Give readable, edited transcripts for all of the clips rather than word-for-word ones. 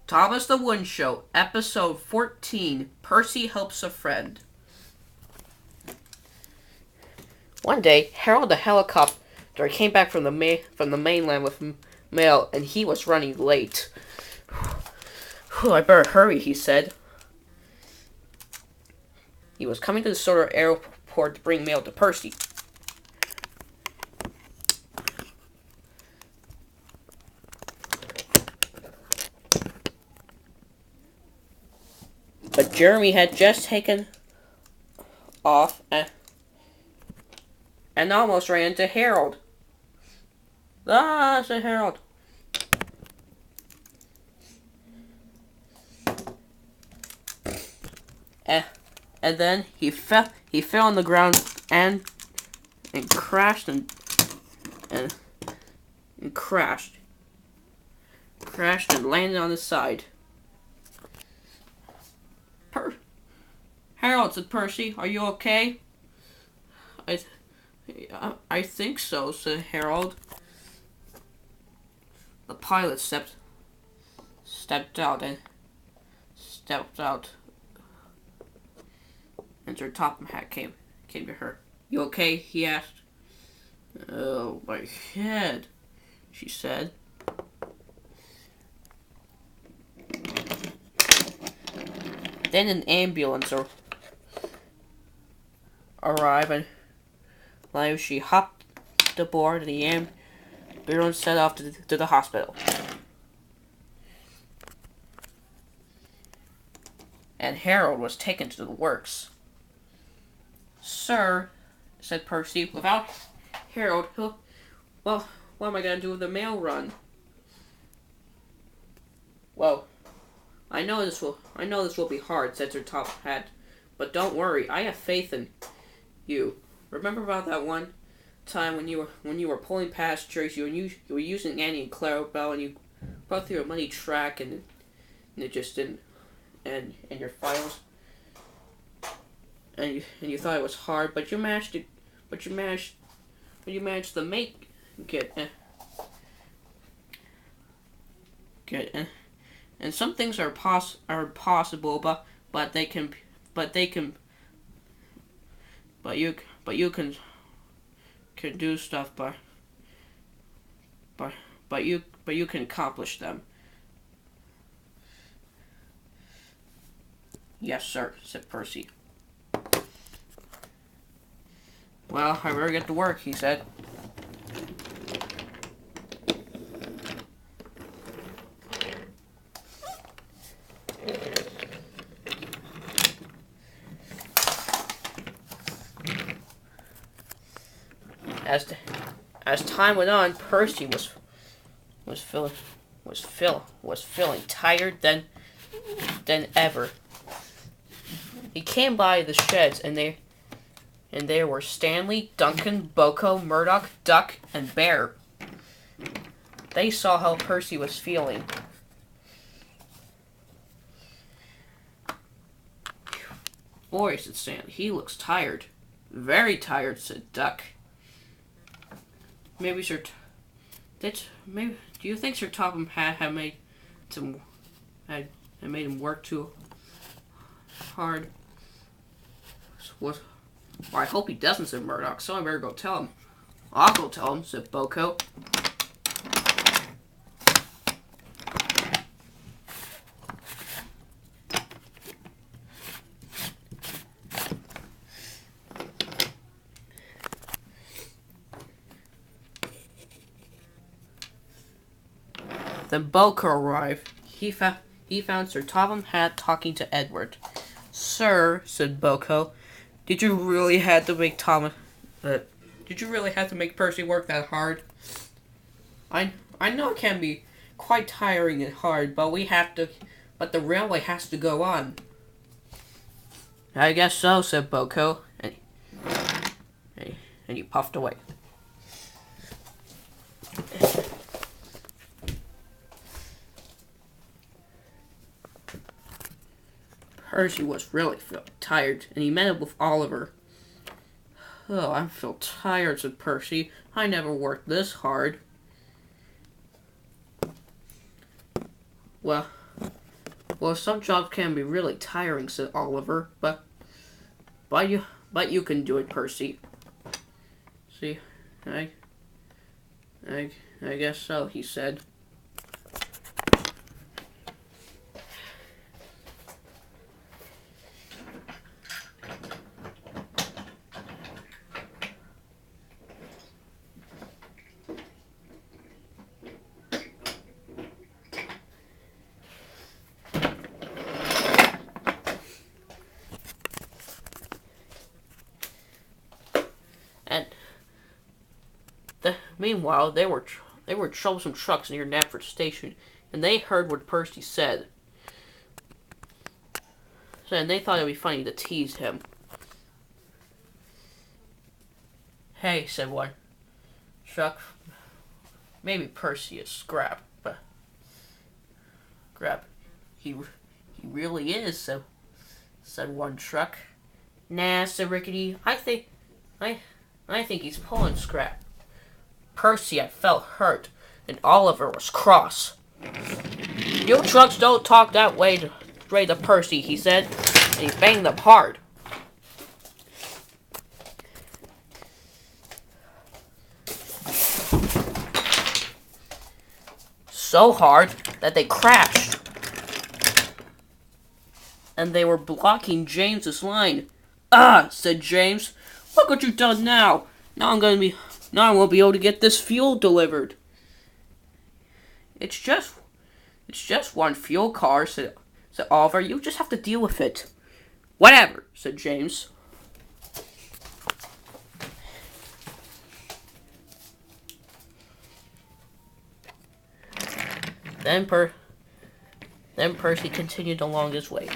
Thomas the Wood Show, episode 14, Percy Helps a Friend. One day, Harold the helicopter came back from the mainland with mail, and he was running late. I better hurry, he said. He was coming to the Soda airport to bring mail to Percy. But Jeremy had just taken off and almost ran into Harold. Said Harold. And then he fell on the ground and crashed and crashed and landed on his side. Harold, said Percy, are you okay? I think so, said Harold. The pilot stepped out. And her top hat came to her. You okay? He asked. Oh, my head, she said. Then an ambulance arrived, and she hopped aboard, and the ambulance set off to the hospital. And Harold was taken to the works. Sir, said Percy, without Harold, what am I going to do with the mail run? Well, I know this will be hard, said Sir Top Hat, but don't worry, I have faith in you. Remember about that one time when you were pulling past Tracy, and you were using Annie and Clarabelle, and you brought through a muddy track, and it just didn't, and your files, and you thought it was hard, but you managed to make it. And some things are possible, but you can do stuff, but you can accomplish them. Yes, sir, said Percy. Well, I better get to work, he said. As time went on, Percy was feeling tired than ever. He came by the sheds, and there were Stanley, Duncan, Boko, Murdoch, Duck, and Bear. They saw how Percy was feeling. Boy, said Stanley, he looks tired. Very tired, said Duck. Maybe do you think Sir Topham had made him work too hard? What? Well, I hope he doesn't, said Murdoch, so I better go tell him. I'll go tell him, said Boko. Then Boko arrived. He found Sir Topham Hatt talking to Edward. Sir, said Boko, did you really have to make Percy work that hard? I know it can be quite tiring and hard, but the railway has to go on. I guess so, said Boko, and he puffed away. Percy was really feeling tired, and he met up with Oliver. Oh, I feel tired, said Percy. I never worked this hard. Well, Well, some jobs can be really tiring, said Oliver, but you can do it, Percy. See, I, I, I guess so, he said. And meanwhile, they were troublesome trucks near Knapford Station, and they heard what Percy said. And they thought it would be funny to tease him. Hey, said one truck, maybe Percy is Scrap, but Scrap, he really is, said one truck. Nah, said Rickety, I think he's pulling Scrap. Percy had felt hurt, and Oliver was cross. You trucks don't talk that way to Percy, he said, and he banged them hard. So hard that they crashed. And they were blocking James's line. Ah, said James. Look what you've done now. Now I won't be able to get this fuel delivered. It's just one fuel car, said Oliver. You just have to deal with it. Whatever, said James. Then Percy continued along his way.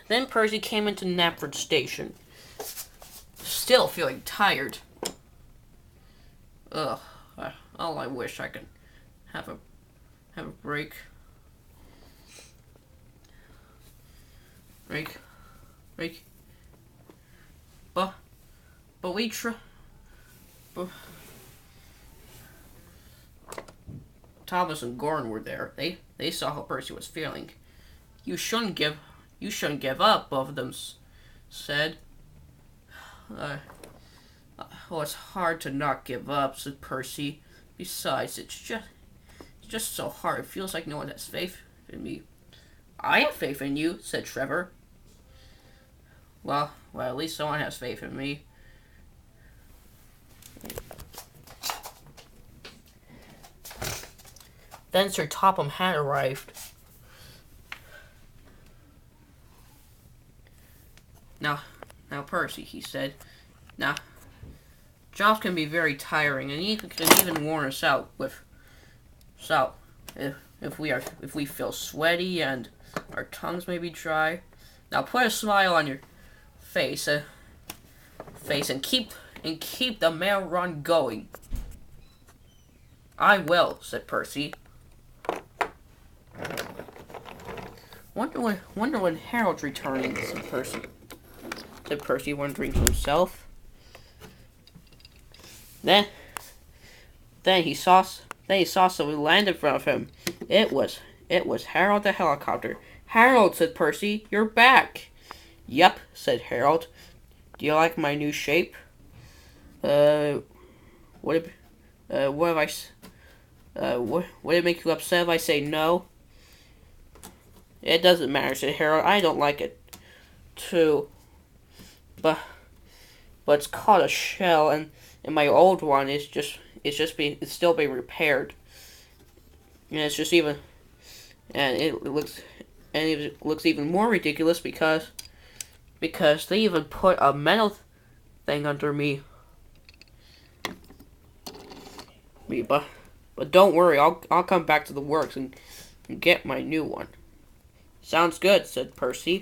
Then Percy came into Knapford Station, still feeling tired. Ugh, all I wish I could have a break. But Thomas and Gordon were there. They saw how Percy was feeling. You shouldn't give up, both of them said. Oh, it's hard to not give up, said Percy. Besides, it's just so hard. It feels like no one has faith in me. I have faith in you, said Trevor. Well, at least someone has faith in me. Then Sir Topham had arrived. Now, Percy, he said. Now, jobs can be very tiring, and can even worn us out if we feel sweaty and our tongues may be dry. Now, put a smile on your face and keep the mail run going. I will, said Percy. Wonder when Harold's returning, said Percy, wondering to himself. Then he saw someone land in front of him. It was Harold the helicopter. Harold, said Percy, you're back. Yep, said Harold. Do you like my new shape? Would it make you upset if I say no? It doesn't matter, said Harold. I don't like it too. But it's called a shell, and my old one is still being repaired. And it looks even more ridiculous because they even put a metal thing under me. But don't worry, I'll come back to the works and get my new one. Sounds good, said Percy.